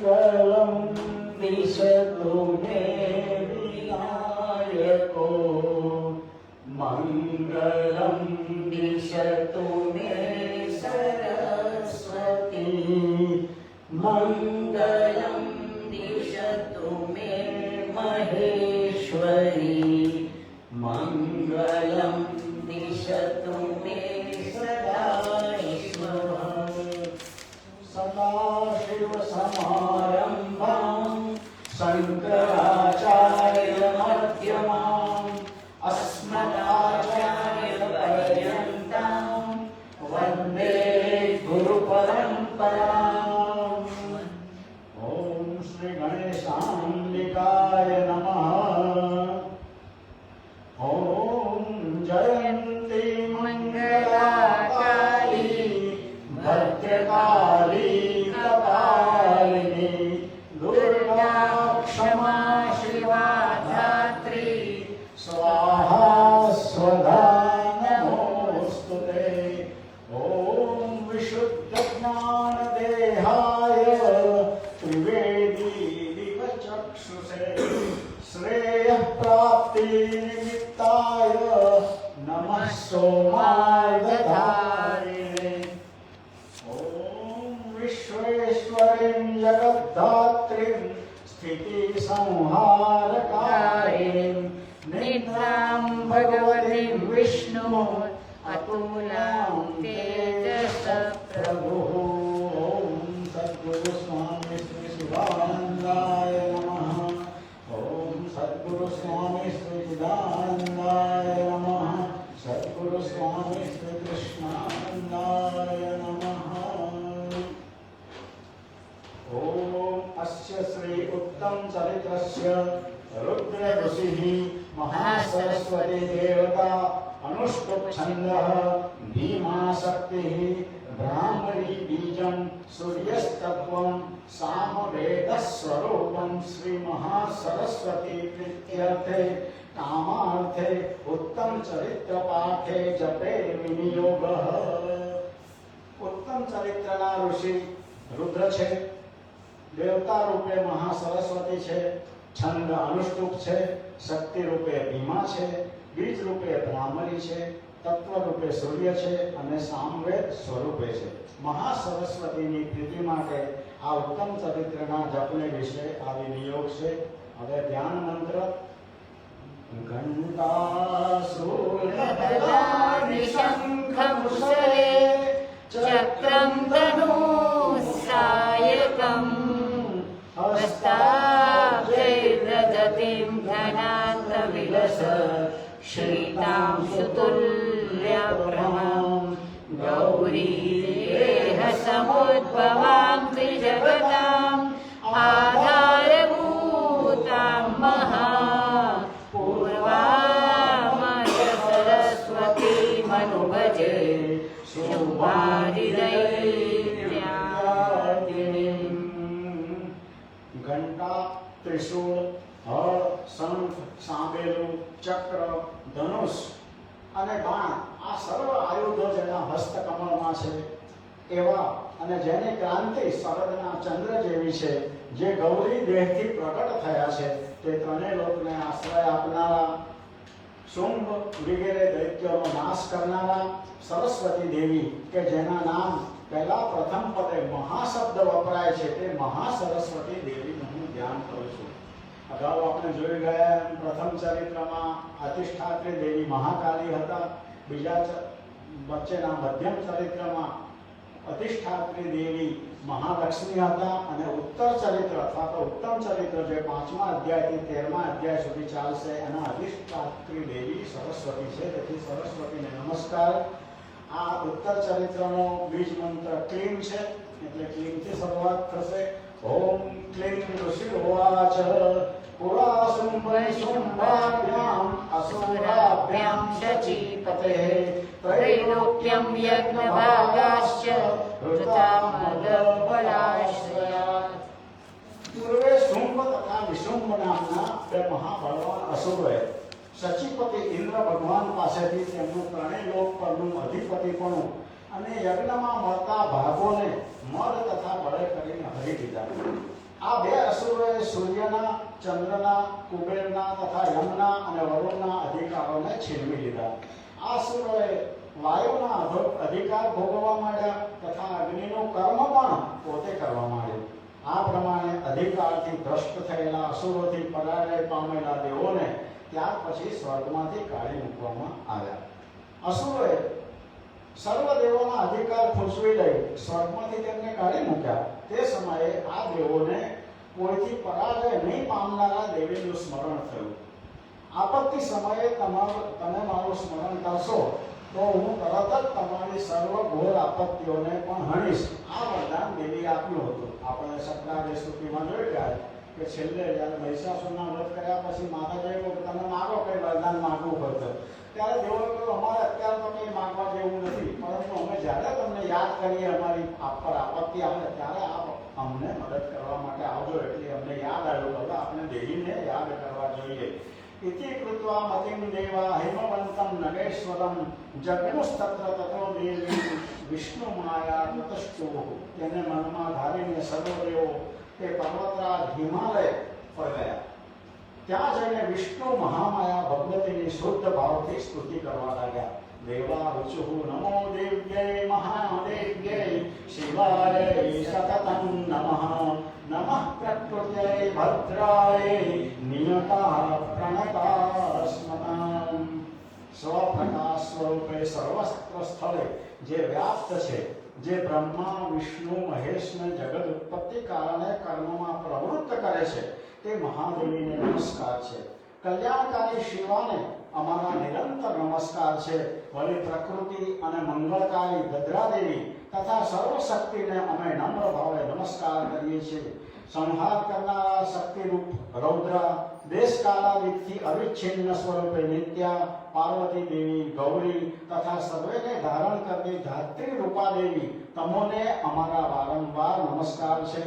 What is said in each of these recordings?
મંગલમ દિશતુ મે વિનાયકો મંગલમ દિશતુ મે સરસ્વતી મંગલમ દિશતુ મે મહેશ્વરી મંગલમ દિશતુ મે સદાશિવ સદાશિવ સમારંભાં શંકરાચાર્ય મધ્યમાં અસ્મદાચાર્ય પર્યન્તાં વંદે ગુરુ પરંપરાં. ઓમ શ્રી ગણેશાંબિકાય નમઃ. ઓમ જયંતી મંગલાકાળી ભદ્રકાળી કપાલિની દુર્ગા ક્ષમા શિવા ધાત્રી સ્વાહા સ્વધા નમોસ્તુતે. ઓમ વિશુદ્ધ જ્ઞાન દેહાય ત્રિવેદી દિવચક્ષુષે શ્રેયઃ પ્રાપ્તિ નિમિત્તાય નમઃ સોમાર્ગધારિણે. ઓમ વિશ્વેશ્વરીં જગદ્ધાત્રીં સ્થિતિ સંહારકારિણીં નિદ્રાં ભગવતીં વિષ્ણુ અતુલાં તેજસ પ્રભુઃ. ઓમ સદ્ગુરુ સ્વામી શ્રી શિવાનંદાય નમઃ. ઓમ સદ્ગુરુ સ્વામી શ્રી ચિદાનંદાય નમઃ. સદ્ગુરુ સ્વામી શ્રી કૃષ્ણાનંદાય નમઃ. ઓમ અસ્ય શ્રી ઉત્તમ ચરિત્રસ્ય રુદ્ર ઋષિઃ મહાસરસ્વતી દેવતા અનુષ્ટુપ છંદઃ ભીમા શક્તિઃ બ્રાહ્મણી બીજં સૂર્યસ્તત્વં સામવેદ સ્વરૂપં શ્રી મહાસરસ્વતી પ્રીત્યર્થે કામાર્થે ઉત્તમ ચરિત્ર પાઠે જપે વિનિયોગઃ. ઉત્તમ ચરિત્રના ઋષિ રુદ્ર છે, દેવતા રૂપે મહાસરસ્વતી છે, છંદ અનુષ્ટુપ છે, શક્તિ રૂપે ભીમા છે, બીજ રૂપે બ્રાહ્મણી છે, તત્વ રૂપે સૂર્ય છે અને સામવેદ સ્વરૂપે છે. મહાસરસ્વતીની પ્રીતિ માટે આ ઉત્તમ ચરિત્રના જપને વિશે આવી નિયોગ છે. હવે ધ્યાન મંત્ર. ઘંટાસૂરગદાનિ શંખમુષલે ચક્રમ ધનુષાયકમ હસ્તાબ્જૈર્દધતિં ધનાત્રવિલસ શ્રીતાં સુતુલ્યપ્રભાં ગૌરીદેહ સમુદ્ભવાં ત્રિજગતાં આધારભૂતાં મહા પૂર્વામજ સરસ્વતીમનુભજે શુભાદિદૈત્યાર્તિનીં. ઘંટા, ત્રિશૂળ, હળ, શંખ, સાંબેલું, ચક્ર, ધનુષ અને બાણ આ સર્વ આયુધો જેના હસ્તકમળમાં છે એવા અને જેની ક્રાંતિ શરદના ચંદ્ર જેવી છે, જે ગૌરી દેહથી પ્રગટ થયા છે, તે ત્રણેય લોકને આશ્રય આપનારા, શુંભ વગેરે દૈત્યોનો નાશ કરનારા સરસ્વતી દેવી કે જેના નામ પહેલા પ્રથમ પદે મહાશબ્દ વપરાય છે, તે મહાસરસ્વતી દેવીનું હું ધ્યાન કરું છું. અગાઉ આપણે જોઈ ગયા પ્રથમ ચરિત્રમાં અધિષ્ઠાત્રી દેવી મહાકાલી હતા. બીજા વચ્ચેના મધ્યમ ચરિત્રમાં અધિષ્ઠાત્રી દેવી મહાલક્ષ્મી હતા અને ઉત્તર ચરિત્ર અથવા તો ઉત્તમ ચરિત્ર જે 5મા અધ્યાયથી 13મા અધ્યાય સુધી ચાલશે એના અધિષ્ઠાત્રી દેવી સરસ્વતી છે. તેથી સરસ્વતીને નમસ્કાર. આ ઉત્તર ચરિત્રનો બીજ મંત્ર ક્લીમ છે, એટલે ક્લીમથી શરૂઆત થશે. ઓમ ક્લીમ ઋષિર્વાચ પુરાશુંભૈશુંભાભ્યામ અસુરાભ્યામ શચીપતે ત્રૈલોક્યમ યજ્ઞભાગાશ્ચ ઋતામદબલાશ્રયાત. પૂર્વે શુંભ તથા વિશુંભ નામના બે મહાબળવાન અસુરોએ શચીપતિ ઇન્દ્ર ભગવાન પાસેથી તેમનું ત્રણેય લોક પરનું અધિપતિપણું અને યજ્ઞમાં મળતા ભાગોને મદ તથા બળે કરીને હરી દીધા. આ બે અસુરોએ સૂર્યના, ચંદ્રના, કુબેરના તથા યમના અને વરુણના અધિકારોને છીનવી લીધા. આ અસુરોએ વાયુના અધિકાર ભોગવવા માંડ્યા તથા અગ્નિનું કર્મ પણ પોતે કરવા માંડ્યું. આ પ્રમાણે અધિકારથી ભ્રષ્ટ થયેલા અસુરોથી પરાજય પામેલા દેવોને ત્યાર પછી સ્વર્ગમાંથી કાઢી મૂકવામાં આવ્યા. અસુરોએ સર્વ દેવોના અધિકાર ખુશવી લઈ સ્વર્ગમાંથી તેમને કાઢી મૂક્યા. તે સમયે આ દેવોને કોઈથી પરાજય નહીં પામનારા દેવીનું સ્મરણ થયું. આપત્તિ સમયે તમે મારું સ્મરણ કરશો તો હું તરત જ તમારી સર્વ ઘોર આપત્તિઓને પણ હણીશ. આ વરદાન દેવી આપ્યું હતું. આપણે સત્રાદિ સ્તુતિમાં જોઈ ગયા કે છેલ્લે જ્યારે મહિષાસુરના વ્રત કર્યા પછી માતાજીએ કહ્યું કે તમે માગો કઈ વરદાન માગવું પડશે. ત્યારે દેવોએ કહ્યું અમારે અત્યારે તો કંઈ માગવા જેવું નથી, પરંતુ અમે જ્યારે તમને યાદ કરીએ અમારી પર આપત્તિ આવે ત્યારે આપ અમને મદદ કરવા માટે આવજો. એટલે અમને યાદ આવ્યું કે આપણે દેવીને યાદ કરવા જોઈએ. इति कृत्वा मतिं देवा हिमवन्तं नगेश्वरं जग्मुस्तत्र ततो देवी विष्णु माया ततश्चोः. તેને મનમાં ધારીને સર્વદેવો તે પર્વતરાજ હિમાલય પર ગયા. ત્યાં જઈને વિષ્ણુ મહામાયા ભગવતીની શુદ્ધ ભાવથી સ્તુતિ કરવા લાગ્યા. દેવા રુચુઃ નમો દેવ્યૈ મહાદેવ્યૈ શિવાય સતતં નમઃ નમઃ પ્રકૃત્यै ભદ્રાય નિયતા પ્રણતાસ્મતામ. સ્વપ્રકાશ સ્વરૂપે સર્વસ્ત્ર સ્થળે જે વ્યાપ્ત છે, જે બ્રહ્મા વિષ્ણુ મહેશને જગત ઉત્પત્તિ કારણે કર્મમાં પ્રવૃત્ત કરે છે, તે મહાદેવીને નમસ્કાર છે. કલ્યાણકારી શિવાને અમારા નિરંતર નમસ્કાર છે. વળી પ્રકૃતિ અને મંગળકારી ભદ્રાદેવી તથા સર્વશક્તિને અમે નમ્ર ભાવે નમસ્કાર કરીએ છીએ. સંહાર કરનારા શક્તિરૂપ રૌદ્ર, દેશકાલાદિથી અવિચ્છિન્ન સ્વરૂપે નિત્યા, પાર્વતી દેવી, ગૌરી તથા સર્વેને ધારણ કરતી ધાત્રી રૂપા દેવી તમોને અમારા વારંવાર નમસ્કાર છે.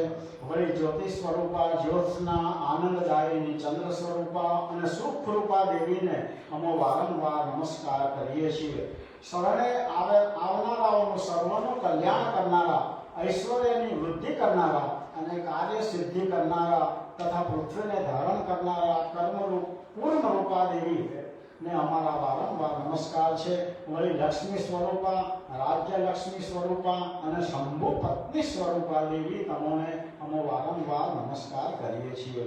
વળી જ્યોતિ સ્વરૂપા જ્યોત્સના, આનંદદાયિની ચંદ્ર સ્વરૂપા અને સુખ રૂપા દેવીને અમે વારંવાર નમસ્કાર કરીએ છીએ. શરણે આવનારાઓનું સર્વનું કલ્યાણ કરનારા, ઐશ્વર્યની વૃદ્ધિ કરનારા અને કાર્ય સિદ્ધિ કરનારા તથા પૃથ્વીને ધારણ કરનારા કર્મરૂપ પૂર્ણ રૂપા દેવી ને અમારા વારંવાર નમસ્કાર છે. વળી લક્ષ્મી સ્વરૂપા, રાજ્ય લક્ષ્મી સ્વરૂપા અને શંભુ પત્ની સ્વરૂપા દેવી તમોને અમે વારંવાર નમસ્કાર કરીએ છીએ.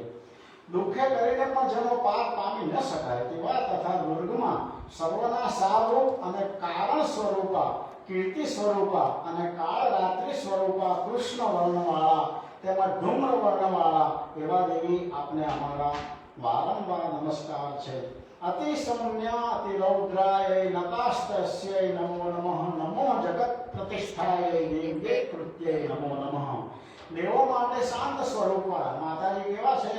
દુઃખે કરીને પણ જેનો પાર પામી ન શકાય તેવા તથા દુર્ગમાં સર્વના સારરૂપ અને કારણ સ્વરૂપા, કીર્તિ સ્વરૂપા અને કાળ રાત્રિ સ્વરૂપા કૃષ્ણ વર્ણવાળા તેમજ ધૂમ્ર વર્ણવાળા એવા દેવી આપને અમારા વારંવાર નમસ્કાર છે. અતિ સૌમ્યા અતિ રૌદ્રાય નતાસ્તસ્યૈ નમો નમઃ નમો જગત પ્રતિષ્ઠાય દેવ્યે કૃત્યે નમો નમઃ. દેવો માટે શાંત સ્વરૂપવાળા માતાજી કેવા છે?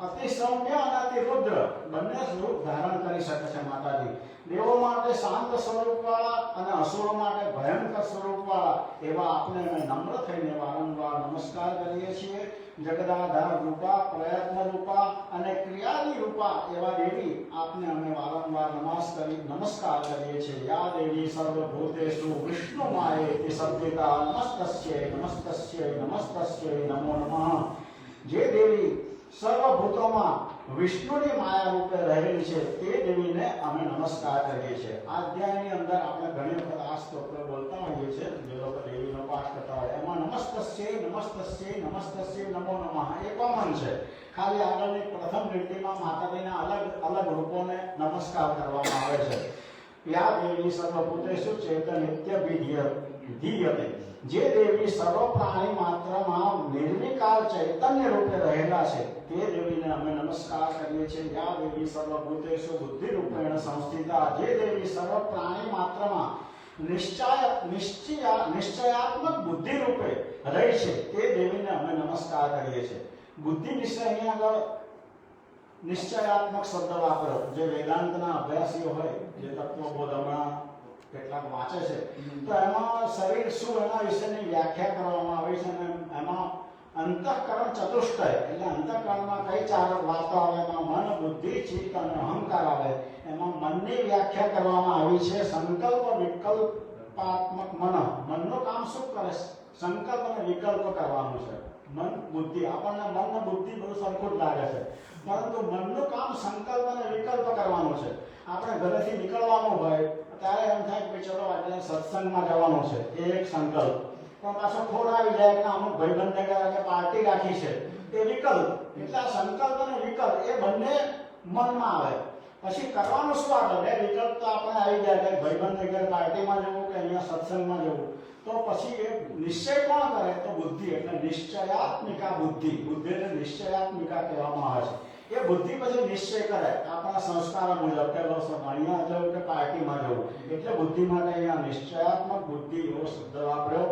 અતિ સૌમ્ય અને અતિ રુદ્ર બંને સ્વરૂપ ધારણ કરી શકે છે માતાજી. દેવો માટે શાંત સ્વરૂપવાળા અને અસુરો માટે ભયંકર સ્વરૂપવાળા એવા આપને અમે નમ્ર થઈને વારંવાર નમસ્કાર કરીએ છીએ. જગદાધાર રૂપા, પ્રયત્ન રૂપા અને ક્રિયાદી રૂપા એવા દેવી આપને અમે વારંવાર નમસ્કાર કરીએ છીએ. યા દેવી સર્વભૂતેષુ વિષ્ણુ માયેતિ સદ્વિતા નમસ્તસ્યૈ નમસ્તસ્યૈ નમસ્તસ્યૈ નમો નમઃ. જે દેવી સર્વભૂતોમાં વિષ્ણુની માયા રૂપે રહેલી છે તે દેવીને અમે નમસ્કાર કરીએ છીએ. આ અધ્યાયની અંદર આપણે ઘણી વખત આ સ્તોત્ર બોલતા હોઈએ છીએ. જે લોકો દેવીનો પાઠ કરતા હોય એમાં નમસ્તસ્યૈ નમસ્તસ્યૈ નમસ્તસ્યૈ નમો નમઃ એ કોમન છે. ખાલી આગળની પ્રથમ લીટીમાં માતાજીના અલગ અલગ રૂપોને નમસ્કાર કરવામાં આવે છે. યા દેવી સર્વભૂતેષુ ચૈતન્ય ધીયતે. જે દેવી સર્વ પ્રાણી માત્રમાં નિર્વિકાર ચૈતન્ય રૂપે રહેલા છે તે દેવીને અમે નમસ્કાર કરીએ છીએ. યા દેવી સર્વભૂતેષુ બુદ્ધિ રૂપેણ સંસ્થિતા. જે દેવી સર્વ પ્રાણી માત્રમાં નિશ્ચયાત્મક બુદ્ધિ રૂપે રહી છે તે દેવીને અમે નમસ્કાર કરીએ છીએ. બુદ્ધિ નિશ્ચય અહીંયા આગળ નિશ્ચયાત્મક શબ્દ વાપરો. જે વેદાંતના અભ્યાસીઓ હોય, જે તત્વબોધ હમણાં કેટલાક વાંચે છે તો એમાં શરીર શું એના વિશેની વ્યાખ્યા કરવામાં આવી છે. અને એમાં અંતઃકરણ ચતુષ્ટય એટલે અંતઃકરણમાં કઈ ચાર વાતો આવે એમાં મન, બુદ્ધિ, ચિત્ત અને અહંકાર આવે. એમાં મનની વ્યાખ્યા કરવામાં આવી છે. સંકલ્પ વિકલ્પાત્મક મન. મનનું કામ શું કરે? સંકલ્પ અને વિકલ્પ કરવાનું છે. મન બુદ્ધિ, આપણને મન ને બુદ્ધિ બધું સરખું જ લાગે છે, પરંતુ મનનું કામ સંકલ્પ અને વિકલ્પ કરવાનું છે. આપણે ઘરેથી નીકળવાનું હોય ત્યારે એમ થાય કે ચલો આજે સત્સંગમાં જવાનું છે, એ એક સંકલ્પ. પણ પાછો ખોડ આવી જાય કે અમુક ભાઈબંધને કે પાર્ટી રાખી છે, એ વિકલ્પ. એટલે આ સંકલ્પ અને વિકલ્પ એ બંને મનમાં આવે. પછી કરવાનું શું આગળ? બે વિકલ્પ તો આપણે આવી જાય કે ભાઈબંધને ઘરે પાર્ટીમાં જવું કે અહીંયા સત્સંગમાં જવું. તો પછી એ નિશ્ચય કોણ કરે? તો બુદ્ધિ. એટલે નિશ્ચયાત્મિકા બુદ્ધિ. બુદ્ધિને નિશ્ચયાત્મિકા કહેવામાં આવે છે. એ બુદ્ધિ પછી નિશ્ચય કરે આપણા સંસ્કાર મુજબ કે અહીંયા જવું કે પાર્ટીમાં જવું. એટલે બુદ્ધિ માટે અહીંયા નિશ્ચયાત્મક બુદ્ધિ એવો શબ્દ વાપર્યો.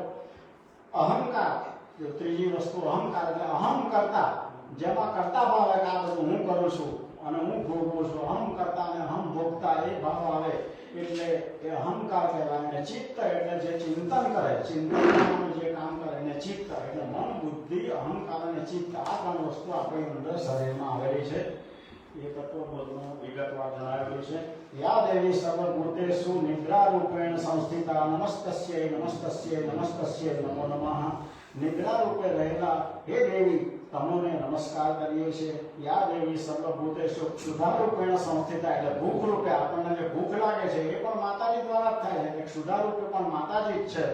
અહંકાર, ત્રીજી વસ્તુ અહંકાર. એટલે અહમ કરતા, જેમાં કરતા ભાવ આવે કે આ બધું હું કરું છું અને હું ભોગવું છું. અહમ કરતા અને અહમ ભોગતા એ ભાવ આવે એટલે એ અહંકાર કહેવાય. અને ચિત્ત એટલે જે ચિંતન કરે, ચિંતનનું જે કામ કરે એને ચિત્ત. એટલે મન, બુદ્ધિ, અહંકાર અને ચિત્ત આ ત્રણ વસ્તુ આપણી અંદર શરીરમાં આવેલી છે. એ તત્વબોધનું વિગતવાર જણાવેલું છે. યા દેવી સર્વભૂતેષુ નિદ્રા રૂપેણ સંસ્થિતા નમસ્તસ્યૈ નમસ્તસ્યૈ નમસ્તસ્યૈ નમો નમઃ. નિદ્રા રૂપે રહેલા હે દેવી તમોને નમસ્કાર કરીએ છીએ. યા દેવી સર્વભૂતેષુ ક્ષુધા રૂપેણ સંસ્થિતા. એટલે ભૂખ રૂપે આપણને જે ભૂખ લાગે છે એ પણ માતાજી દ્વારા જ થાય છે. ક્ષુધા રૂપે પણ માતાજી જ છે.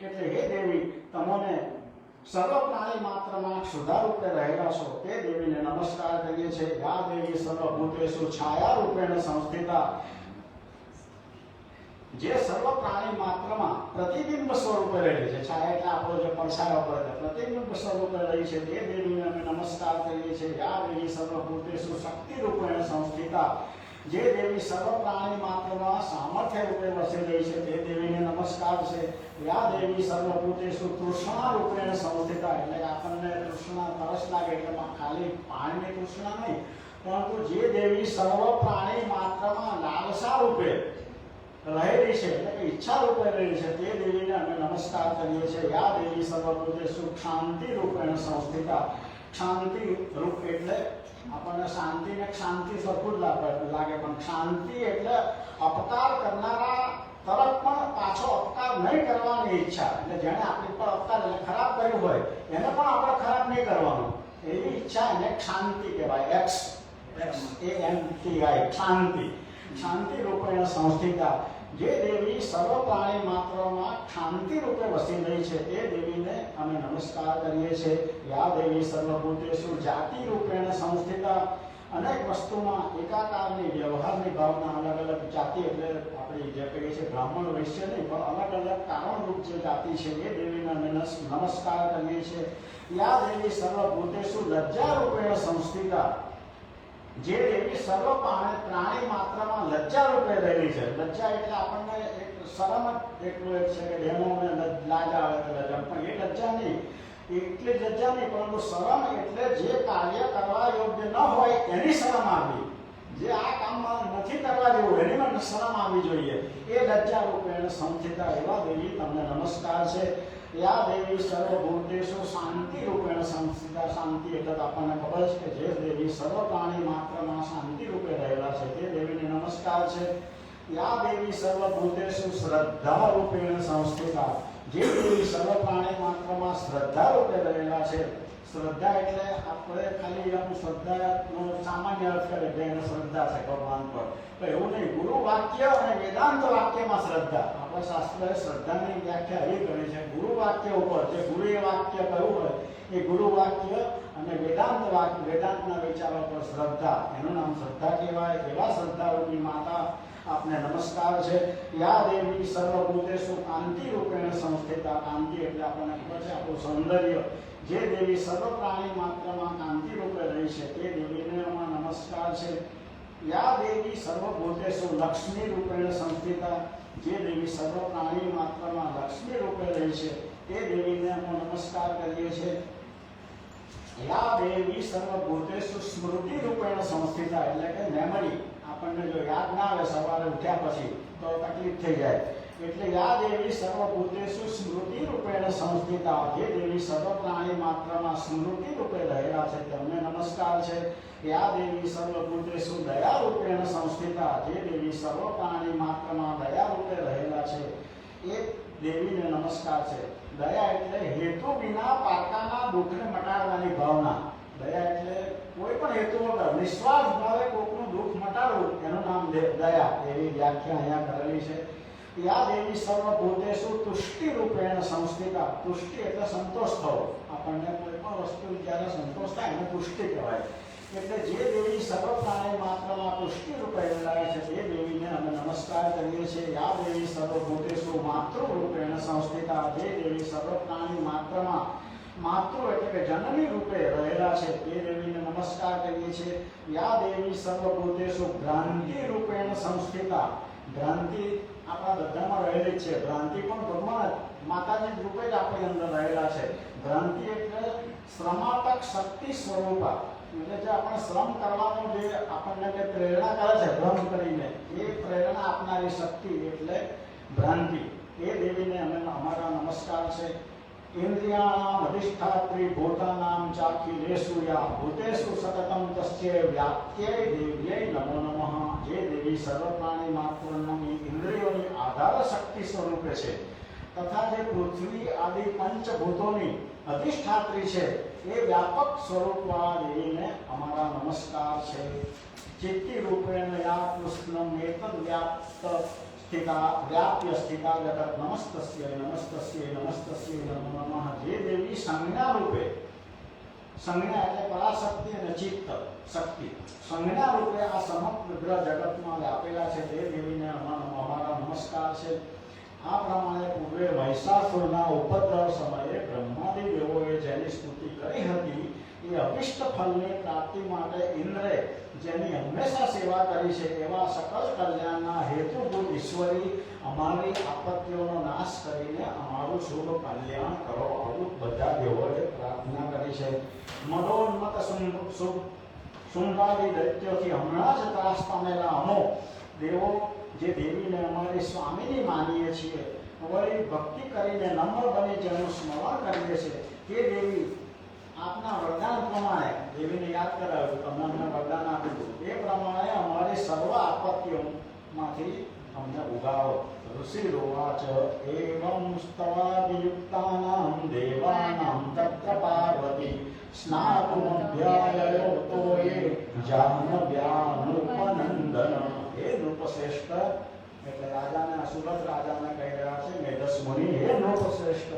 એટલે હે દેવી તમોને સર્વ પ્રાણી માત્રમાં ક્ષુધા રૂપે રહેલા છો તે દેવીને નમસ્કાર કરીએ છીએ. યા દેવી સર્વભૂતેષુ છાયા રૂપેણ સંસ્થિતા. જે સર્વ પ્રાણી માત્રમાં પ્રતિબિંબ સ્વરૂપે રહેલી છે. છાયા એટલે આપણો જે પડછાયો પડે છે, પ્રતિબિંબ સ્વરૂપે રહી છે તે દેવીને અમે નમસ્કાર કરીએ છીએ. યા દેવી સર્વભૂતેષુ શક્તિ રૂપેણ સંસ્થિતા. જે દેવી સર્વ પ્રાણી માત્રમાં સામર્થ્ય રૂપે વસી રહી છે તે દેવીને નમસ્કાર છે. યા દેવી સર્વભૂતેષુ તૃષ્ણા રૂપેણ સંસ્થિતા. એટલે આપણને તૃષ્ણા, તરસ લાગે એટલે ખાલી પાણીની તૃષ્ણા નહીં, પરંતુ જે દેવી સર્વ પ્રાણી માત્રમાં લાલસા રૂપે રહેલી છે, એટલે કે ઈચ્છા રૂપે રહેલી છે તે દેવીને અમે નમસ્કાર કરીએ છીએ. યા દેવી સર્વભૂતેષુ શાંતિ રૂપેણ સંસ્થિતા. શાંતિ રૂપ એટલે આપણને શાંતિ ને શાંતિ સરખું જ લાગે, પણ શાંતિ એટલે અપકાર કરનારા તરફ પણ પાછો અપકાર નહીં કરવાની ઈચ્છા. એટલે જેને આપણી પર અપકાર એટલે ખરાબ કર્યું હોય એને પણ આપણે ખરાબ નહીં કરવાનું એવી ઈચ્છા, એને શાંતિ કહેવાય. XANTI શાંતિ. શાંતિ રૂપેણ સંસ્થિતા. જે દેવી સર્વ પ્રાણી માત્રમાં શાંતિ રૂપે વસી રહી છે તે દેવીને અમે નમસ્કાર કરીએ છીએ. યા દેવી સર્વભૂતેષુ જાતિ રૂપેણ સંસ્થિતા. અનેક વસ્તુમાં એકાકારની વ્યવહારની ભાવના, અલગ અલગ જાતિ એટલે આપણે જે કહીએ છીએ બ્રાહ્મણ વૈશ્ય નહીં, પણ અલગ અલગ કારણરૂપ જે જાતિ છે એ દેવીને અમે નમસ્કાર કરીએ છીએ. યા દેવી સર્વભૂતેષુ લજ્જા રૂપેણ સંસ્થિતા. જે દેવી સર્વ પ્રાણી માત્રમાં લજ્જા રૂપે રહેલી છે. લજ્જા એટલે આપણને એક શરમ જ એટલું એક છે કે ડેમોને લાજ આવે તો લજ્જા, પણ એ લજ્જા નહીં, એટલી લજ્જા નહીં, પરંતુ શરમ એટલે જે કાર્ય કરવા યોગ્ય ન હોય એની શરમ આવી. જે આ કામમાં નથી કરવા જેવું એની પણ શરમ આવી જોઈએ. એ લજ્જા રૂપેણ સંસ્થિતા. એવા દેવી તમને નમસ્કાર છે. યા દેવી સર્વભૂતેષુ શાંતિ રૂપેણ સંસ્થિતા. શાંતિ એટલે આપણને ખબર છે કે જે દેવી સર્વ પ્રાણી માત્રમાં શાંતિ રૂપે રહેલા છે તે દેવીને નમસ્કાર છે. યા દેવી સર્વભૂતેષુ શ્રદ્ધા રૂપેણ સંસ્થિતા. જે દેવી સર્વ પ્રાણી માત્રમાં શ્રદ્ધા રૂપે રહેલા છે. શ્રદ્ધા એટલે આપણે ખાલી એનું શ્રદ્ધાનો સામાન્ય અર્થ કરે કે એને શ્રદ્ધા છે ભગવાન પર, તો એવું નહીં. ગુરુ વાક્ય અને વેદાંત વાક્યમાં શ્રદ્ધા. આપણા શાસ્ત્રોએ શ્રદ્ધાની વ્યાખ્યા એવી કરી છે ગુરુ વાક્ય ઉપર, જે ગુરુએ વાક્ય કહ્યું હોય એ ગુરુ વાક્ય અને વેદાંત વાક્ય, વેદાંતના વિચારો પર શ્રદ્ધા, એનું નામ શ્રદ્ધા કહેવાય. એવા શ્રદ્ધારૂપી માતા આપને નમસ્કાર છે. યા દેવી સર્વભૂતેષુ કાંતિ રૂપેણ સંસ્થિતા. કાંતિ એટલે આપણને ખબર છે આપણું સૌંદર્ય. જે દેવી સર્વ પ્રાણી માત્રમાં કાંતિ રૂપે રહી છે તે દેવીને નમસ્કાર છે. યા દેવી સર્વભૂતેષુ લક્ષ્મી રૂપેણ સંસ્થિતા. જે દેવી સર્વ પ્રાણી માત્રમાં લક્ષ્મી રૂપે રહી છે તે દેવીને અમે નમસ્કાર કરીએ છીએ. યા દેવી સર્વભૂતેષુ સ્મૃતિ રૂપેણ સંસ્થિતા. એટલે કે મેમરી, આપણને જો યાદ ના આવે સવારે ઉઠ્યા પછી તો તકલીફ થઈ જાય. એટલે યા દેવી સર્વભૂતેષુ સ્મૃતિ રૂપેણ સંસ્થિતા. જે દેવી સર્વ પ્રાણી માત્રમાં સ્મૃતિ રૂપે રહેલા છે તેમને નમસ્કાર છે. યા દેવી સર્વભૂતેષુ દયા રૂપેણ સંસ્થિતા. જે દેવી સર્વ પ્રાણી માત્રમાં દયા રૂપે રહેલા છે એ દેવીને નમસ્કાર છે. દયા એટલે હેતુ વિના પારકાના દુઃખને મટાડવાની ભાવના. દયા એટલે કોઈ પણ હેતુ વગર નિસ્વાર્થ ભાવે કોઈનું દુઃખ મટાડવું, એનું નામ દયા. એવી વ્યાખ્યા અહીંયા કરેલી છે. યા દેવી સર્વભૂતેષુ તુષ્ટિ રૂપેણ સંસ્થિતા. તુષ્ટિ એટલે સંતોષ થવો. આપણને કોઈ પણ વસ્તુ જ્યારે સંતોષ થાય એને તુષ્ટિ કહેવાય. એટલે જે દેવી સર્વ પ્રાણી માત્રમાં તુષ્ટિ રૂપે રહેલા છે તે દેવીને અમે નમસ્કાર કરીએ છીએ. યા દેવી સર્વભૂતેષુ માતૃ રૂપેણ સંસ્થિતા. જે દેવી સર્વ પ્રાણી માત્રમાં માતૃ એટલે કે જનની રૂપે રહેલા છે તે દેવીને નમસ્કાર કરીએ છીએ. યા દેવી સર્વભૂતેષુ ભ્રાંતિ રૂપેણ સંસ્થિતા. ભ્રાંતિ આપણા બધામાં રહેલી છે. ભ્રાંતિ પણ ભગવાન માતાજી રૂપે જ આપણી અંદર રહેલા છે. ભ્રાંતિ એટલે શ્રમાતક શક્તિ સ્વરૂપા. એટલે જે આપણે શ્રમ કરવાનું જે આપણને જે પ્રેરણા કરે છે ભ્રમ કરીને, એ પ્રેરણા આપનારી શક્તિ એટલે ભ્રાંતિ. એ દેવીને અમે અમારા નમસ્કાર છે. ઇન્દ્રિયાણામ અધિષ્ઠાત્રી ભૂતાનામ ચાખિલેષુ યા ભૂતેષુ સતતમ તસ્યૈ વ્યાપ્ત્यै દેવ્यै નમો નમઃ. જે દેવી સર્વ પ્રાણી માત્રની ઇન્દ્રિયોની આધાર શક્તિ સ્વરૂપે છે તથા જે પૃથ્વી આદિ પંચભૂતોની અધિષ્ઠાત્રી છે એ વ્યાપક સ્વરૂપવાળા દેવીને અમારા નમસ્કાર છે. ચિત્તિ રૂપેણ યા કૃષ્ણમ એતદ વ્યાપ્ત સ્થિતા વ્યાપ્ય સ્થિતા જગત નમસ્તસ્ય નમસ્તસ્ય નમસ્તસ્ય નમો નમઃ. જે દેવી સંજ્ઞા રૂપે, સંજ્ઞા એટલે પરાશક્તિ અને ચિત્ત શક્તિ, સંજ્ઞા રૂપે આ સમગ્ર જગતમાં વ્યાપેલા છે તે દેવીને અમારા નમસ્કાર છે. આ પ્રમાણે પૂર્વે મહિષાસુરના ઉપદ્રવ સમયે બ્રહ્માદિ દેવોએ જેની સ્તુતિ કરી હતી એ અભિષ્ટ ફલની પ્રાપ્તિ માટે ઇન્દ્રે જેની હંમેશા સેવા કરી છે એવા સકલ કલ્યાણના હેતુભૂત ઈશ્વરી અમારી આપત્તિઓનો નાશ કરીને અમારું શુભ કલ્યાણ કરો. આવું બધા દેવોએ પ્રાર્થના કરી છે. મદોન્મત શુંભાદી દૈત્યોથી હમણાં જ ત્રાસ પામેલા અમો દેવો જે દેવીને અમારી સ્વામીની માનીએ છીએ, વળી ભક્તિ કરીને નમ્ર બની જેનું સ્મરણ કરીએ છીએ, તે દેવી આપના વરદાન પ્રમાણે દેવીને યાદ કરાવ્યું, તમને અમને વરદાન આપ્યું એ પ્રમાણે અમારી સર્વ આપત્તિઓમાંથી અમને ઉગારો. ઋષિ રોવાચ એવં સ્તવાદિયુક્તાનાં દેવાનાં તત્ર પાર્વતી સ્નાતુમભ્યાયયો તોયે જાહ્નવ્યાનુપનંદન. હે નૃપશ્રેષ્ઠ એટલે રાજાને સુરત રાજાને કહી રહ્યા છે મેધસ મુનિ, હે નૃપશ્રેષ્ઠ,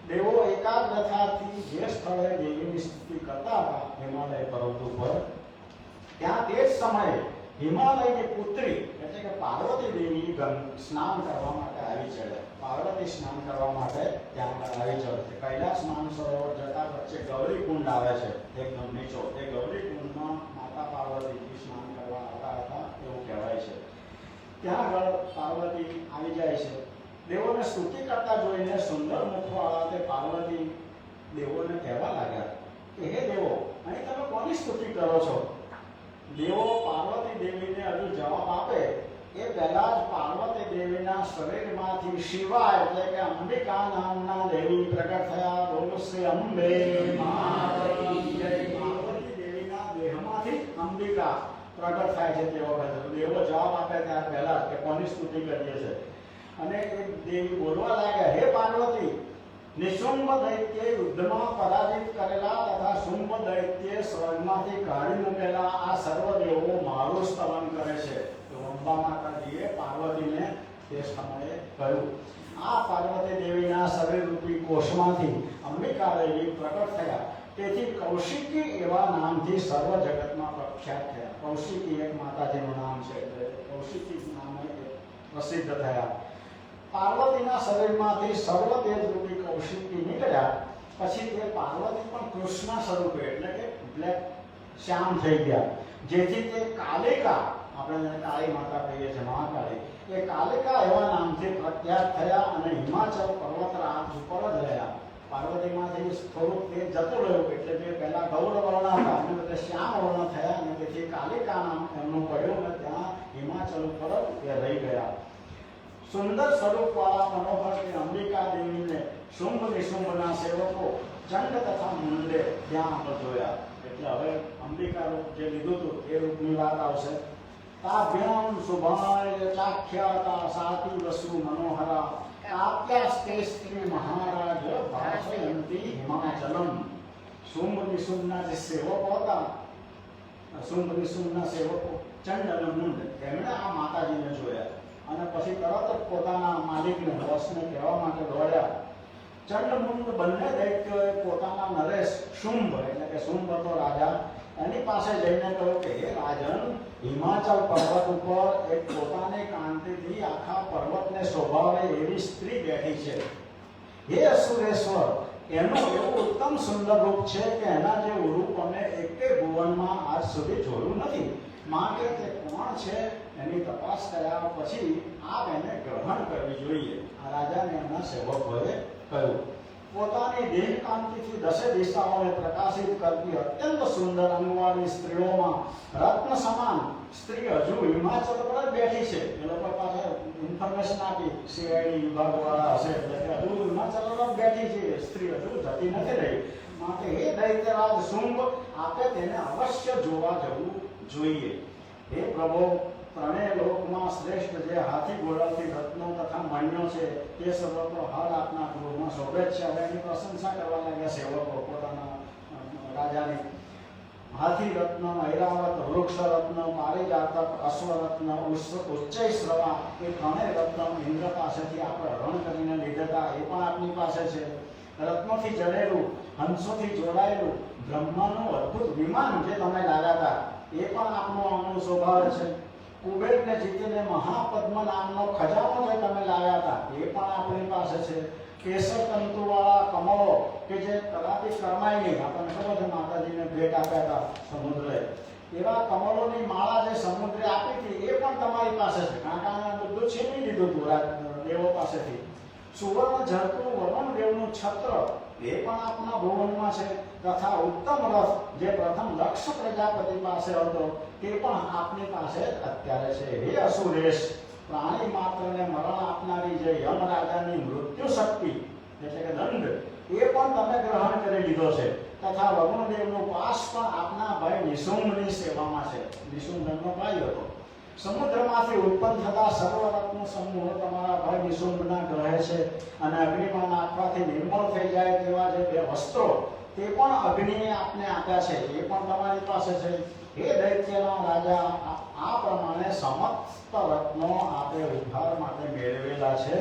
દેવો એકાગ્રતાથી જે સ્થળે દેવીની સ્તુતિ કરતા હતા હિમાલય પર્વત ઉપર, ત્યાં તે જ સમયે હિમાલયની પુત્રી એટલે કે પાર્વતી દેવી સ્નાન કરવા માટે આવી ચડે. પાર્વતી સ્નાન કરવા માટે ત્યાં આવી ચડે. કૈલાસ માનસરોવર જતા વચ્ચે ગૌરી કુંડ આવે છે એકદમ નીચો. એ ગૌરી કુંડમાં માતા પાર્વતી સ્નાન કરવા આવતા હતા એવું કહેવાય છે. ત્યાં આગળ પાર્વતી આવી જાય છે. દેવોને સ્તુતિ કરતા જોઈને સુંદર મુખવાળા તે પાર્વતી દેવોને કહેવા લાગ્યા કે હે દેવો, અહીં તમે કોની સ્તુતિ કરો છો? દેવો પાર્વતી દેવીને હજુ જવાબ આપે એ પહેલા જ પાર્વતી દેવીના શરીરમાંથી શિવા એટલે કે અંબિકા નામના દેવી પ્રગટ થયા. બોલો શ્રી અંબે માતની જય. પાર્વતી દેવીના દેહમાંથી અંબિકા પ્રગટ થાય છે તે વખતે દેવો જવાબ આપે ત્યાં પહેલા કે કોની સ્તુતિ કરીએ છે. અને એ દેવી બોલવા લાગ્યા, હે પાર્વતી, નિશુંભ દૈત્ય યુદ્ધમાં પરાજિત કરેલા તથા શુંભ દૈત્ય સ્વર્ગમાંથી કાઢી મૂકેલા આ સર્વ દેવો મારું સ્તવન કરે છે. તો અંબા માતાજીએ પાર્વતીને તે સમયે કહ્યું. આ પાર્વતી દેવીના શરીર રૂપી કોષમાંથી અંબિકા દેવી પ્રગટ થયા. તેથી કૌશિકી એવા નામથી સર્વ જગતમાં પ્રખ્યાત થયા. કૌશિકી એક માતાજીનું નામ છે એટલે કૌશિકી નામે પ્રસિદ્ધ થયા. પાર્વતીના શરીરમાંથી સર્વ તેજ રૂપી કૌશિકી નીકળ્યા પછી તે પાર્વતી પણ કૃષ્ણ સ્વરૂપે એટલે કે બ્લેક શ્યામ થઈ ગયા. જેથી તે કાલિકા, આપણે કાળી માતા કહીએ છીએ મહાકાળી, એ કાલિકા એવા નામથી પ્રખ્યાત થયા અને હિમાચલ પર્વતરાજ ઉપર જ રહ્યા. પાર્વતીમાંથી થોડુંક તે જતું રહ્યું એટલે જે પહેલા ગૌર વર્ણ હતા અને બધે શ્યામ વર્ણ થયા અને તેથી કાલિકા નામ એમનું પડ્યું અને ત્યાં હિમાચલ ઉપર જ એ રહી ગયા. સુંદર સ્વરૂપવાળા મનોહર અંબિકા દેવીને શુંભ નિશુંભના સેવકો ચંડ તથા મુંડે ત્યાં આપણે જોયા. એટલે હવે અંબિકા રૂપ જે લીધું હતું એ રૂપની વાત આવશે. તાભ્યામ શુભાય ચાખ્યાતા સાતિ વસુ મનોહરા કાપ્યાસ્તે સ્ત્રી મહારાજ ભાષયંતી હિમાચલમ. શુંભ નિશુંભના જે સેવકો હતા, શુંભ નિશુંભના સેવકો ચંડ અને મુંડ, તેમણે આ માતાજીને જોયા અને પછી તરત જ પોતાના માલિકને બોસને કહેવા માટે દોડ્યા. ચંડમુંડ બંને દૈત્યોએ પોતાના નરેશ શુંભ એટલે કે શુંભ હતો રાજા, એની પાસે જઈને કહ્યું કે હે રાજન, હિમાચલ પર્વત ઉપર એક પોતાની કાંતિથી આખા પર્વતને શોભાવે એવી સ્ત્રી બેઠી છે. હે અસુરેશ્વર, એનું એવું ઉત્તમ સુંદર રૂપ છે કે એના જેવું રૂપ અમે એકે ભુવનમાં આજ સુધી જોયું નથી. માટે તે કોણ છે એની તપાસ કર્યા પછી આપ એને ગ્રહણ કરવી જોઈએ. આ રાજાને એમના સેવકોએ કહ્યું. પોતાની દેહ કાંતિથી દસે દિશાઓને પ્રકાશિત કરતી અત્યંત સુંદર અંગવાળી સ્ત્રીઓમાં રત્ન સમાન સ્ત્રી હજુ હિમાચલ પર જ બેઠી છે. એ લોકો પાસે ઇન્ફોર્મેશન આપી, સીઆઈડી વિભાગ વાળા હશે એટલે કે હજુ હિમાચલ પર જ બેઠી છે, સ્ત્રી હજુ જતી નથી રહી. માટે હે દૈત્યરાજ શુંભ, આપે તેને અવશ્ય જોવા જવું જોઈએ. હે પ્રભુ, ત્રણેય લોકમાં શ્રેષ્ઠ જે હાથી ઘોડાથી રત્નો તથા મણ્યો છે તે સર્વત્ર હાલ આપના ગૃહમાં શોભે છે. હવે એની પ્રશંસા કરવા લાગ્યા સેવકો પોતાના રાજાની. હાથી રત્ન, ઐરાવત, વૃક્ષ રત્ન, પારિજાતક, અશ્વરત્ન, ઉચ્ચૈશ્રવા એ ત્રણેય રત્ન ઇન્દ્ર પાસેથી આપણે હરણ કરીને લીધા હતા, એ પણ આપની પાસે છે. રત્નોથી જડેલું, હંસોથી જોડાયેલું બ્રહ્માનું અદ્ભુત વિમાન જે તમે લાવ્યા હતા એ પણ આપનું આંગણું શોભાવે છે. કુબેરને જીતીને મહાપદ્મ નામનો ખજાનો જે તમે લાવ્યા હતા એ પણ આપણી પાસે છે. કેસર તંતુવાળા કમળો કે જે કદાપી કરમાય નહીં, આપણને ખબર છે માતાજીને ભેટ આપ્યા હતા સમુદ્રે, એવા કમળોની માળા જે સમુદ્રે આપી હતી એ પણ તમારી પાસે છે. કાંટાને બધું છીનવી લીધું હતું દેવો પાસેથી. સુવર્ણ ઝરતું વરુણ દેવનું છત્ર એ પણ આપના ભુવનમાં છે. તથા ઉત્તમ રથ જે પ્રથમ દક્ષ પ્રજાપતિ પાસે હતો તે પણ આપની પાસે અત્યારે છે. હે અસુરેશ, પ્રાણી માત્રને મરણ આપનારી જે યમ રાજાની મૃત્યુ શક્તિ એટલે કે દંડ એ પણ તમે ગ્રહણ કરી લીધો છે. તથા વરુણ દેવનો પાસ પણ આપના ભાઈ નિશુંભની સેવામાં છે. નિશુંભનો ભાઈ હતો. સમુદ્રમાંથી ઉત્પન્ન થતા સર્વરત્ન સમૂહ તમારા ભાઈ નિશુંભના ગ્રહે છે. અને અગ્નિમાં નાખવાથી નિર્મળ થઈ જાય તેવા જે બે વસ્ત્રો તે પણ અગ્નિએ આપને આપ્યા છે, એ પણ તમારી પાસે છે. હે દૈત્યના રાજા, આ પ્રમાણે સમસ્ત રત્નો આપે ઉદ્ધાર માટે મેળવેલા છે.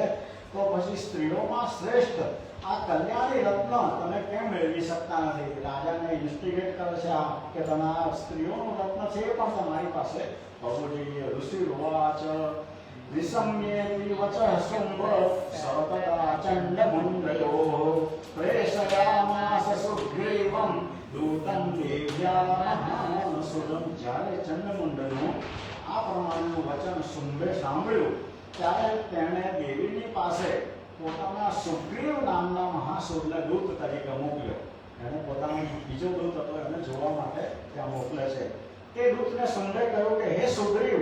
તો પછી સ્ત્રીઓમાં શ્રેષ્ઠ આ કલ્યાણી રત્ન તમે કેમ મેળવી શકતા નથી? રાજાને ઇન્સ્ટિગેટ કરે છે આ કે તમે આ સ્ત્રીઓનું રત્ન છે એ પણ તમારી પાસે હોવું જોઈએ. ઋષિ રોવાચ વિસમ્યેતિ વચઃ શુંભ સતતા ચંડમુંડયો પ્રેષયામાસ સુગ્રીવં દૂતં દેવ્યા મહાસુરં. જ્યારે ચંડમુંડનું આ પ્રમાણનું વચન શુંભે સાંભળ્યું ત્યારે તેણે દેવીની પાસે પોતાના સુગ્રીવ નામના મહાસુરને દૂત તરીકે મોકલ્યો. એણે પોતાનો બીજો દૂત હતો એને જોવા માટે ત્યાં મોકલે છે. તે દૂતને શુંભે કહ્યું કે હે સુગ્રીવ,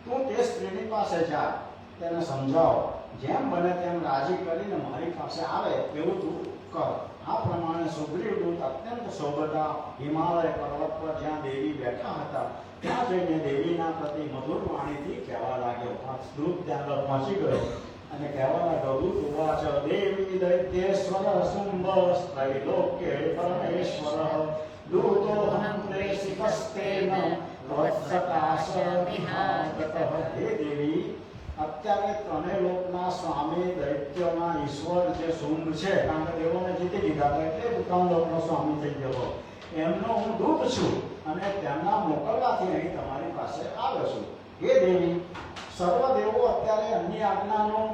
તું તે સ્ત્રીની પાસે જા, તેને સમજાવો, જેમ બને તેમ રાજી કરીને મારી પાસે આવે એવું તું કર. આ પ્રમાણે સુગ્રીવ દૂત અત્યંત શોભતા હિમાલય પર્વત પર જ્યાં દેવી બેઠા હતા ત્યાં જઈને દેવીના પ્રતિ મધુર વાણીથી કહેવા લાગ્યો. આ દૂત ત્યાં પહોંચી ગયો અને કહેવા લાગ્યો. દૂત ઉવાચ દેવી દૈત્યેશ્વર શુંભ ત્રૈલોક્ય પરમેશ્વર દૂતો હંતે શિખસ્તેન ત્વત્સકાશ વિહાગતઃ. હે દેવી, અત્યારે ત્રણેય લોકના સ્વામી દૈત્યોના ઈશ્વર જે શુંભ છે, કારણ કે દેવોને જીતી લીધા એટલે ત્રણ લોકનો સ્વામી થઈ ગયો, એમનો હું દૂત છું અને તેમના મોકલવાથી અહીં તમારી પાસે આવ્યો છું. હે દેવી, સર્વ દેવો અત્યારે અન્ય આજ્ઞાનું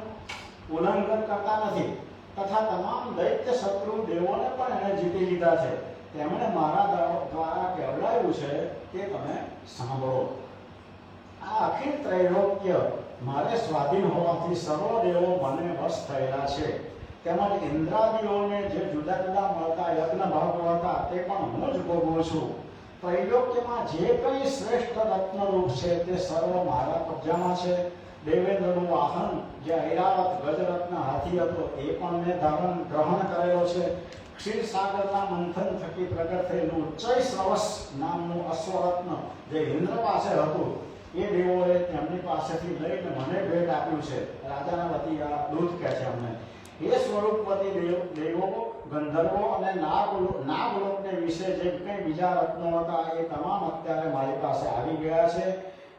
ઉલ્લંઘન કરતા નથી તથા તમામ દૈત્ય શત્રુ દેવોને પણ એને જીતી લીધા છે. તેમણે મારા દ્વારા કહેવડાવ્યું છે કે તમે સાંભળો. આ અખિલ ત્રૈલોક્ય મારે સ્વાધીન હોવાથી સર્વ દેવો મને વશ થયેલા છે. તેમજ ઇન્દ્રાદિઓને જે જુદા જુદા મળતા યજ્ઞ ભાગો હતા તે પણ હું જ ભોગવું છું. ત્રૈલોક્યમાં જે કંઈ શ્રેષ્ઠ રત્નરૂપ છે તે સર્વ મારા કબજામાં છે. દેવેન્દ્રનું વાહન જે ઐરાવત ગજરત્ન હાથી હતો એ પણ મેં ગ્રહણ કરેલો છે. ક્ષીરસાગરના મંથન થકી પ્રગટ થયેલું ઉચ્ચૈશ્રવસ નામનું અશ્વરત્ન જે ઇન્દ્ર પાસે હતું એ એ દેવોએ તેમની પાસેથી લઈને મને ભેટ આપ્યું છે. રાજાના વતી આ દૂત કહે છે અમને. એ સ્વરૂપવતી દેવો, ગંધર્વો અને નાગલોકને વિશે જે કંઈ બીજા રત્નો હતા એ તમામ અત્યારે મારી પાસે આવી ગયા છે.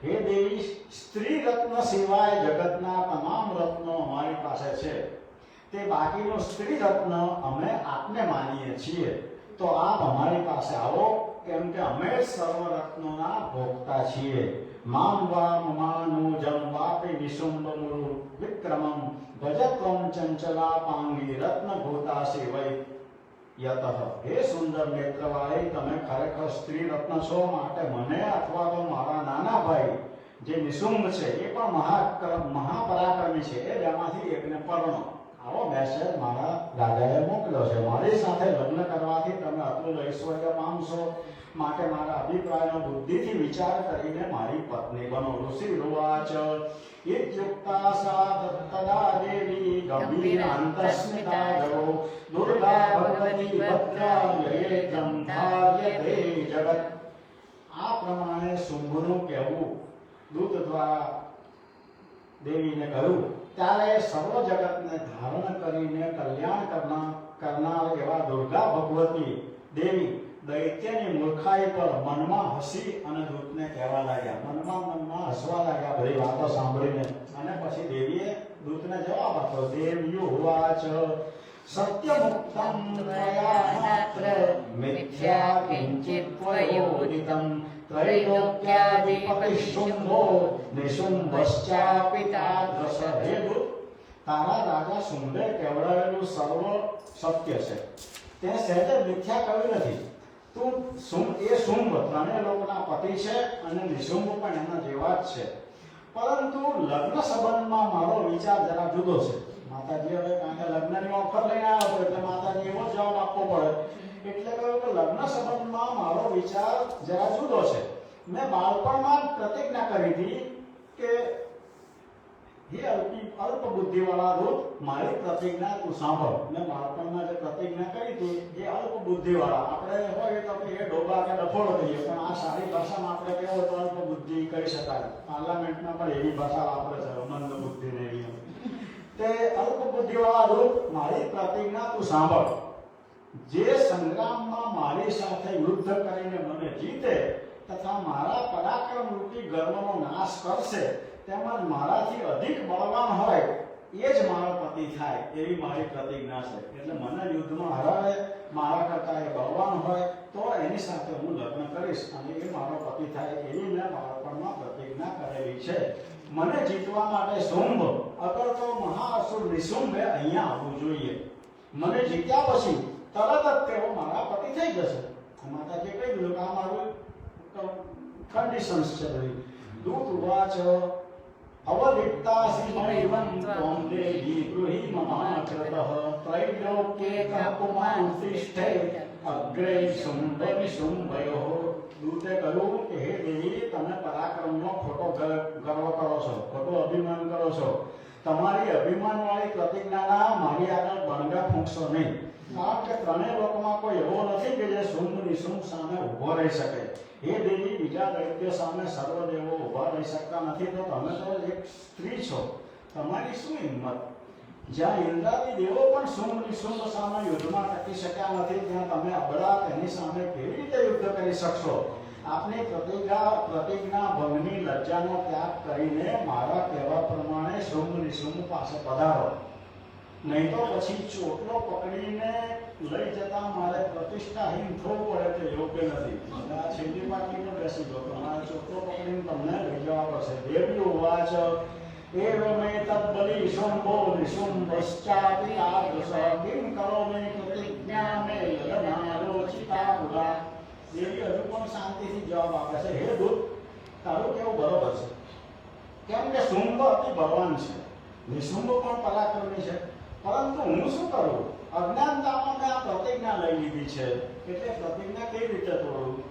હે દેવી, સ્ત્રી રત્ન સિવાય જગતના તમામ રત્નો અમારી પાસે છે. તે બાકીનું સ્ત્રી રત્ન અમે આપને માનીએ છીએ. તો આપ અમારી પાસે આવો, કેમ કે અમે સર્વ રત્નોના ભોગતા છીએ. માનવા મમાનુજમ વાપે વિશુંબમુરુ વિક્રમમ ભજત્વમ ચંચલા પાંગી રત્નભૂતાસી વૈ યતઃ. હે સુંદર નેત્રવાળી, તમે ખરેખર સ્ત્રી રત્ન છો, માટે મને અથવા તો મારા નાના ભાઈ જે નિશુંબ છે એ પણ મહાપરાક્રમી છે, એ બેમાંથી એકને પરણો. આવો મેસેજ મારા રાજાએ મોકલ્યો છે. મારી સાથે લગ્ન કરવાથી તમે અતુલ ઐશ્વર્ય પામશો, માટે મારા અભિપ્રાયનો બુદ્ધિથી વિચાર કરીને મારી પત્ની બનો. ઋષિ રૂવાચ ઇત્યુક્તા સા તદા દેવી ગંભીર અંતસ્મિતા જવો દુર્ગા ભગવતી ભદ્રા યે ગંધાર્યતે જગત. આ પ્રમાણે શુંભનું કહેવું દૂત દ્વારા દેવીને કહ્યું. ત્યારે સર્વ જગતને ધારણ કરીને કલ્યાણ કરનાર એવા દુર્ગા ભગવતી દેવી દૈત્યની મૂર્ખાઈ પર મનમાં હસી અને દૂતને કહેવા લાગ્યા. મનમાં હસવા લાગ્યા બધી વાતો સાંભળીને. અને પછી દેવીએ દૂતને જવાબ આપ્યો. દેવ્યો વાચ સત્યમુક્તમ ત્વયા મિથ્યા કિંચિત ત્વયોદિતમ ત્રૈલોક્યાધિપતિ શુંભો નિશુંભશ્ચાપિ તાદૃશ. હે દૂત, તારા રાજા શુંભે કહેવડાવેલું સર્વ સત્ય છે, તે સહેજે મિથ્યા કહ્યું નથી. તું એ શુંભ ત્રણેય લોકના પતિ છે અને નિશુંભ પણ એના જેવા જ છે. પરંતુ લગ્ન સંબંધમાં મારો વિચાર જરા જુદો છે. માતાજી હવે કારણ કે લગ્નની ઓફર લઈને આવ્યો હતો એટલે માતાજી એવો જવાબ આપવો પડે. એટલે કહ્યું કે લગ્ન સંબંધમાં મારો વિચાર જરા જુદો છે. મેં બાળપણમાં પ્રતિજ્ઞા કરી હતી કે હે અલ્પ બુદ્ધિવાળા દૂત, મારી પ્રતિજ્ઞા તું સાંભળ. મેં બાળપણમાં જે પ્રતિજ્ઞા કરી હતી એ અલ્પ બુદ્ધિવાળા આપણે હોય તો એ ડોબા કે ડફોડો કહીએ, પણ આ સારી ભાષામાં આપણે કહેવો તો અલ્પ બુદ્ધિ કહી શકાય. પાર્લામેન્ટમાં પણ એવી ભાષા વાપરે છે, મંદ બુદ્ધિ ને એવી. તે અલ્પ બુદ્ધિવાળા દૂત, મારી પ્રતિજ્ઞા તું સાંભળ. જે સંગ્રામમાં મારી સાથે યુદ્ધ કરીને મને જીતે તથા મારા પરાક્રમ રૂપી ગર્વનો નાશ કરશે, તેમજ મારાથી અધિક બળવાન હોય એ જ મારો પતિ થાય, એવી મારી પ્રતિજ્ઞા છે. એટલે મને યુદ્ધમાં હરાવે, મારા કરતા એ બળવાન હોય તો એની સાથે હું લગ્ન કરીશ અને એ મારો પતિ થાય, એવી મેં બાળપણમાં પ્રતિજ્ઞા કરેલી છે. મને જીતવા માટે શુંભ અગર તો મહાઅસુર નિશુંભે અહીંયા આવવું જોઈએ. મને જીત્યા પછી તરત જ તેઓ મારા પતિ થઈ જશે. માતાજી કહી દીધું કે આ મારું કન્ડિશન્સ છે બધી. દૂત ઉવાચ અવલિપ્તાસી મૈવં ત્વં દેવી ગૃહી મમાકૃતઃ ત્રૈલોક્યે કપુમાન તિષ્ઠે અગ્રે શુંભ નિશુંભયોઃ. દૂતે કહ્યું કે હે દેવી, તમે પરાક્રમનો ખોટો ગર્વ કરો છો, ખોટો અભિમાન કરો છો. તમારી અભિમાનવાળી પ્રતિજ્ઞાના મારી આગળ બણગા ફૂંકશો નહીં. કારણ કે ત્રણેય લોકમાં કોઈ એવો નથી કે જે શુંભ નિશુંભ સામે ઊભો રહી શકે. હે દેવી, બીજા દૈત્ય સામે સર્વદેવો ઊભા રહી શકતા નથી, તો તમે તો એક સ્ત્રી છો, તમારી શું હિંમત? જ્યાં ઇન્દ્રાદી દેવો પણ શુંભ નિશુંભ સામે યુદ્ધમાં ટકી શક્યા નથી, ત્યાં તમે અબળા તેની સામે કેવી રીતે યુદ્ધ કરી શકશો? આપની પ્રતિજ્ઞા ભંગની લજ્જાનો ત્યાગ કરીને મારા કહેવા પ્રમાણે શુંભ નિશુંભ પાસે પધારો. નહીં તો પછી ચોટલો પકડીને લઈ જતા મારે પ્રતિષ્ઠાહીન થવું પડે તે યોગ્ય નથી. આ છેલ્લી પાર્ટી પર બેસી ગયો, તમારે ચોટલો પકડીને તમને લઈ જવા પડશે. દેવી ઉવાચ એવમેતદ્બલી શુંભો નિશુંભશ્ચાપિ તાદૃશ કિં કરોમિ પ્રતિજ્ઞા મે લગ્નાલોચિતા પુરા. દેવી હજુ પણ શાંતિથી જવાબ આપે છે. હે દૂત, તારું કેવું બરોબર છે, કેમ કે શુંભ અતિ બળવાન છે, નિશુંભ પણ પરાક્રમી છે, પરંતુ હું શું કરું? અજ્ઞાનતામાં મેં આ પ્રતિજ્ઞા લઈ લીધી છે, એટલે પ્રતિજ્ઞા કેવી રીતે તોડું?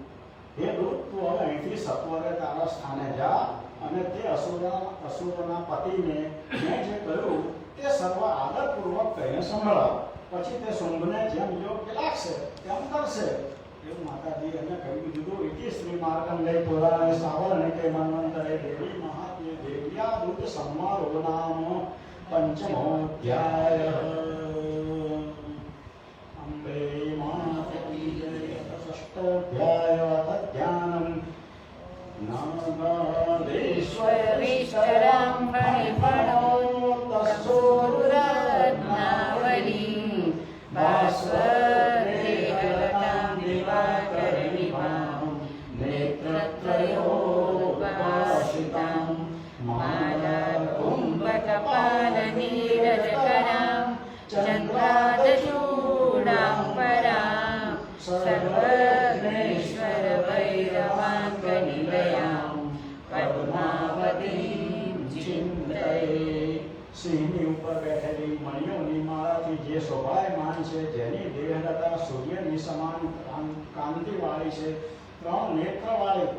હે દૂત, તું હવે અહીંથી સત્વરે તારા સ્થાને જા અને તે અસુરોના પતિને મેં જે કહ્યું તે સર્વ આદરપૂર્વક કહીને સંભળાવ. પછી તે શુંભને જેમ યોગ્ય લાગશે તેમ કરશે. એવું માતાજી એને કહી દીધું. ઇતિ શ્રી માર્કંડેય પુરાણે સાવર્ણિકે મન્વંતરે દેવી મહાત્મ્ય દેવ્યા દૂત સમારોહ નામ પંચમોધ્યાય. અંબે માતકી જય. ષષ્ઠોધ્યાય ધ્યાનમ નાગેશ્વરીશ્વરં ફણિફણો તસ્સોરુરત્નાવલી ભાસ્વદેહલતાં દિવાકરનિભાં નેત્રત્રયોપાસિતાં માલાકુંભકપાલનીરજકરાં ચંદ્રાદચૂડાં પરાં સર્વઘ્નેશ્વર ભૈરવાંગનિલયાં પદ્માવતીં ચિંતયે. સિંહની ઉપર બેઠેલી મણિઓની માળાથી જે શોભાયમાન છે, જેની દેહલતા સૂર્યની સમાન કાંતિવાળી છે, ત્રણ નેત્રવાળી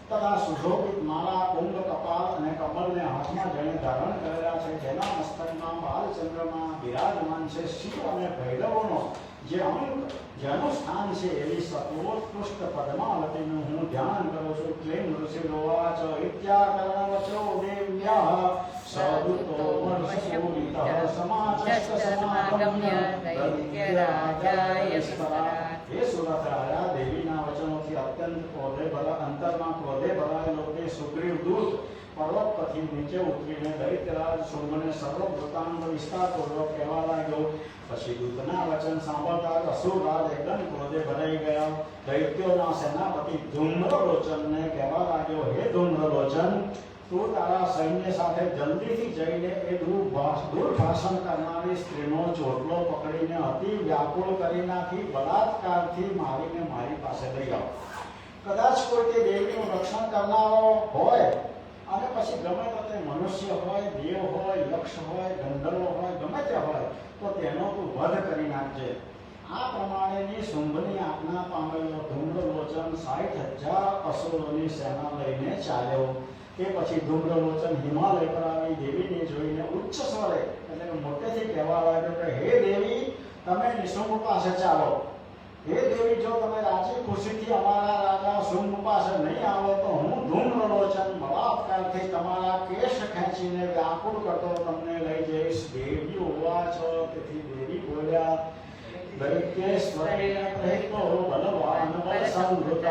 તથા સુશોભિત માળા, કુંભ, કપાળ અને કમળને હાથમાં જેણે ધારણ કરેલા છે, જેના મસ્તકમાં બાલચંદ્રમાં બિરાજમાન છે, શિવ અને ભૈરવોનો જે અંગ જેનું સ્થાન છે, એવી સર્વોત્કૃષ્ટ પદ્માવતીનું હું ધ્યાન કરું છું. ક્લેમ ઋષિરોવાચ ઇત્યાકર્ણવચો દેવ્યાઃ સદુતો વર્ષપૂરિતઃ સમાચષ્ટ સમાગમ્ય દૈત્યરાજાય સ્મરાત. હે સુરત રાજા, દેવીના વચનોથી અત્યંત અંતરમાં ક્રોધે ભરાયેલો તે સુગ્રીવ દૂત પર્વત પરથી નીચે ઉતરીને દૈત્યરાજ શુંભને સર્વ વૃત્તાંત વિસ્તારપૂર્વક કહેવા લાગ્યો. પછી દૂતના વચન સાંભળતા અસુરરાજ એકદમ ક્રોધે ભરાઈ ગયા. દૈત્યોના સેનાપતિ ધૂમ્રલોચનને કહેવા લાગ્યો, હે ધૂમ્રલોચન, તું તારા સૈન્ય સાથે જલ્દીથી જઈને એ દુર્ભાષણ કરનારી સ્ત્રીનો ચોટલો પકડીને અતિ વ્યાકુળ કરી નાખી બળાત્કારથી મારીને મારી પાસે લઈ આવ. કદાચ કોઈ તે દેવીનું રક્ષણ કરનારો હોય અને પછી ગમે તો તે મનુષ્ય હોય, દેવ હોય, યક્ષ હોય, ગંધર્વ હોય, ગમે તે હોય, તો તેનો તું વધ કરી નાખજે. આ પ્રમાણેની શુંભની આજ્ઞા પામેલો ધૂમ્રલોચન 60,000 અસુરોની સેના લઈને ચાલ્યો. તે પછી ધૂમ્રલોચન હિમાલય પર આવી દેવીને જોઈને ઉચ્ચ સ્વરે એટલે કે મોટેથી કહેવા લાગ્યો કે હે દેવી, તમે નિશુંભ પાસે ચાલો. હે દેવી, જો તમે રાજી ખુશીથી અમારા રાજા શુંભ પાસે નહીં આવો તો હું ધૂમ્રલોચન બળાત્કારથી તમારા કેશ ખેંચીને વ્યાકુળ કરતો તમને લઈ જઈશ. દેવી ઉવાચ. તેથી દેવી બોલ્યા, દૈત્યેશ્વરેણ પ્રહિતો બલવાન બલસંવૃતઃ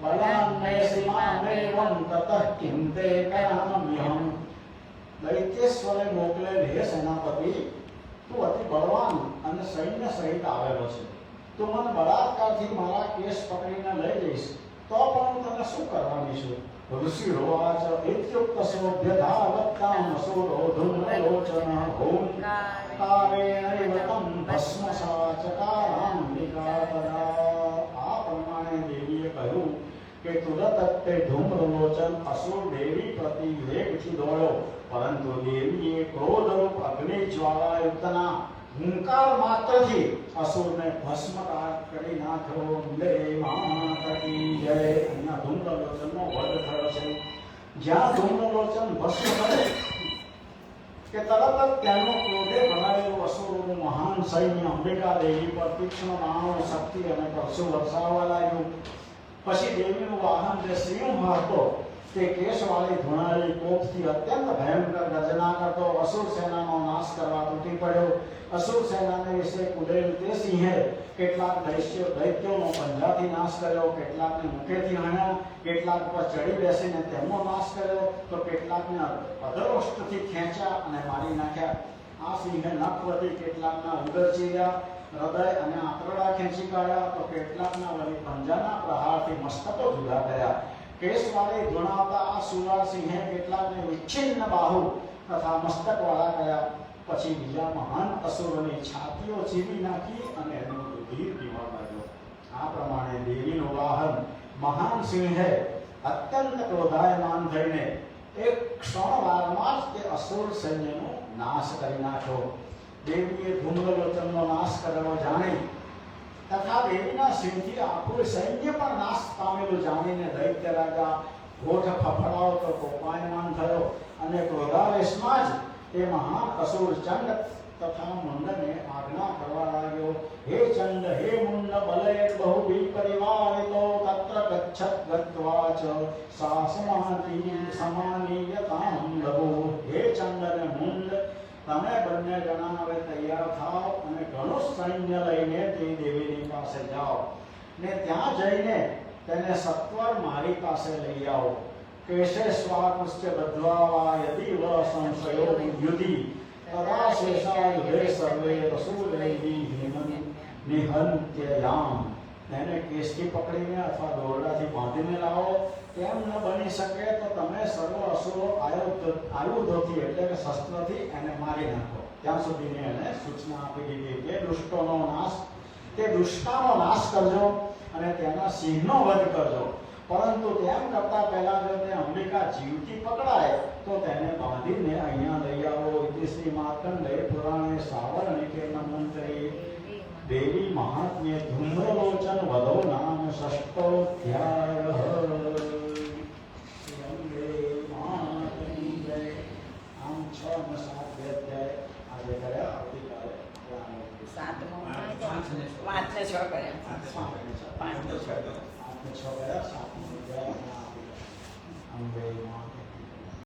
બલાન્નયસી મામેવં તતઃ કિં તે કરામ્યહં. દૈત્યેશ્વરે મોકલેલ હે સેનાપતિ, તું અતિ બળવાન અને સૈન્ય સહિત આવેલો છે. તું મને બળાત્કારથી મારા કેસ પકડીને લઈ જઈશ તો પણ હું તને શું કરવાની છું? ઋષિરોવાચ ઇત્યુક્તસોભ્યધાવત્તામ અસુરો ધૂમ્રલોચન ઓંકારેણ તમ ભસ્મસાચકારાંબિકા તદા. આ પ્રમાણે દેવીએ કહ્યું કે તુરત જ તે ધૂમ્રલોચન અસુર દેવી પ્રતિ વેગથી દોડ્યો, પરંતુ દેવીએ ક્રોધરૂપ અગ્નિ જ્વાળાયુક્તના હુંકાર માત્રથી અસુરને ભસ્મકાર કરી નાખ્યો. લે માતકી જય. અહીંયા ધૂમ્રલોચનનો વધ થયો છે. જ્યાં ધૂમ્રલોચન ભસ્મ કરે કે તરત જ તેનો ક્રોધે ભરાયેલું અસુરોનું મહાન સૈન્ય અંબિકા દેવી પર તીક્ષ્ણ બાણો, શક્તિ અને પરશુ વરસાવવા લાગ્યું. પછી દેવીનું વાહન જે સિંહ હતો તે કેશવાળી ધુણાળી કોપથી અત્યંત ભયંકર ગર્જના કરતો અસુર સેનાનો નાશ કરવા તૂટી પડ્યો. અસુર સેનાને વિશે કુદેલ તે સિંહે કેટલાક દૈત્યોનો પંજાથી નાશ કર્યો, કેટલાકને મુખેથી હણ્યા, કેટલાક પર ચડી બેસીને તેમનો નાશ કર્યો, તો કેટલાકને અધરોષ્ટથી ખેંચ્યા અને મારી નાખ્યા. આ સિંહે નખ વધી કેટલાકના ઉદર ચીર્યા, હૃદય અને આંતરડા ખેંચી કાઢ્યા, તો કેટલાકના વળી પંજાના પ્રહારથી મસ્તકો જુદા કર્યા. કેશવાળી ધુણાવતા આ સુરાર સિંહે કેટલાકને વિચ્છિન્ન બાહુ તથા મસ્તકવાળા કર્યા. પછી બીજા મહાન અસુરોની છાતીઓ ચીરી નાખી અને એનું રુધિર પીવા લાગ્યો. આ પ્રમાણે દેવીનું વાહન મહાન સિંહે અત્યંત ક્રોધાયમાન થઈને એક ક્ષણવારમાં જ તે અસુર સૈન્યનો નાશ કરી નાખ્યો. દેવીએ ધૂમ્રલોચનનો નાશ કરેલો જાણી તથા દેવીના સિંહથી આખું સૈન્ય પણ નાશ પામેલું જાણીને દૈત્ય રાજા હોઠ ફફડાવતો કોપાયમાન થયો અને ક્રોધાવેશમાં જ તે મહાન અસુર ચંડ તથા મુંડને આજ્ઞા કરવા લાગ્યો, હે ચંડ હે મુંડ બલે બહુભી પરિવારિતો તત્ર ગચ્છત ગત્વા ચ સાસમાતી સમાનીયતાં લભો. હે ચંડ અને મુંડ, તમે બંને જણા હવે તૈયાર થાઓ અને ઘણું સૈન્ય લઈને તે દેવીની પાસે જાઓ ને ત્યાં જઈને તેને સત્વર મારી પાસે લઈ આવો. કેશે સ્વાકુશ્ચ બદ્ધ્વા વા યદિ વ સંશયો યુધિ તદા શેષા યુધે સર્વે રસૂલૈઃ નિહંત્યયામ. તેને કેસથી પકડીને અથવા દોરડાથી બાંધીને લાવો. તેમ ન બની શકે તો તમે સર્વ અસુરો આયુધોથી એટલે કે શસ્ત્રથી એને મારી નાખો. ત્યાં સુધીની એને સૂચના આપી દીધી કે દુષ્ટોનો નાશ, તે દુષ્ટાનો નાશ કરજો અને તેના સિંહનો વધ કરજો. પરંતુ તેમ કરતા પહેલા જો તે અંબિકા જીવતી પકડાય તો તેને બાંધીને અહીંયા લઈ આવો. ઇતિ શ્રી માર્કંડેય પુરાણે સાવર્ણિકે મંત્રી દેવી મહાત્મ્ય ધૂમ્રલોચન વધો નામ ષષ્ઠોધ્યાય. આમ 6 અને 7 અધ્યાય આજે કર્યા. આવતીકાલે 7મો 5 ને 6 કર્યા. 5 ને 6 6 ગયા. 7 અધ્યાય અંબે